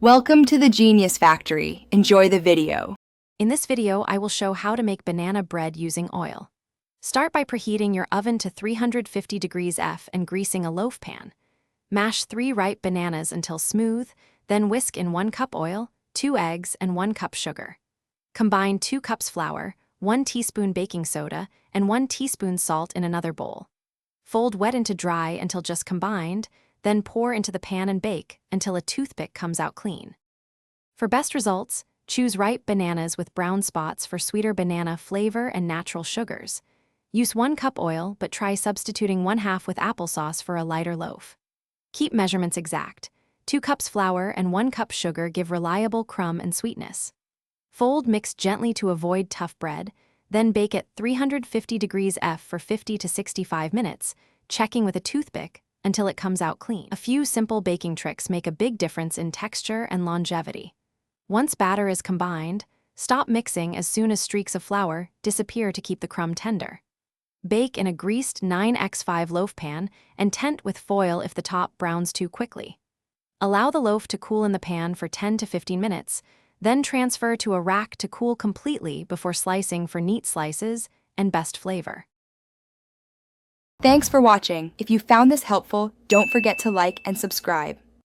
Welcome to the Genius Factory. Enjoy the video. In this video, I will show how to make banana bread using oil. Start by preheating your oven to 350 degrees F and greasing a loaf pan. Mash 3 ripe bananas until smooth, then whisk in 1 cup oil, 2 eggs, and 1 cup sugar. Combine 2 cups flour, 1 teaspoon baking soda, and 1 teaspoon salt in another bowl. Fold wet into dry until just combined, then pour into the pan and bake until a toothpick comes out clean. For best results, choose ripe bananas with brown spots for sweeter banana flavor and natural sugars. Use 1 cup oil, but try substituting 1/2 with applesauce for a lighter loaf. Keep measurements exact. 2 cups flour and 1 cup sugar give reliable crumb and sweetness. Fold, mix gently to avoid tough bread, then bake at 350 degrees F for 50 to 65 minutes, checking with a toothpick until it comes out clean. A few simple baking tricks make a big difference in texture and longevity. Once batter is combined, stop mixing as soon as streaks of flour disappear to keep the crumb tender. Bake in a greased 9x5 loaf pan and tent with foil if the top browns too quickly. Allow the loaf to cool in the pan for 10 to 15 minutes, then transfer to a rack to cool completely before slicing for neat slices and best flavor. Thanks for watching. If you found this helpful, don't forget to like and subscribe.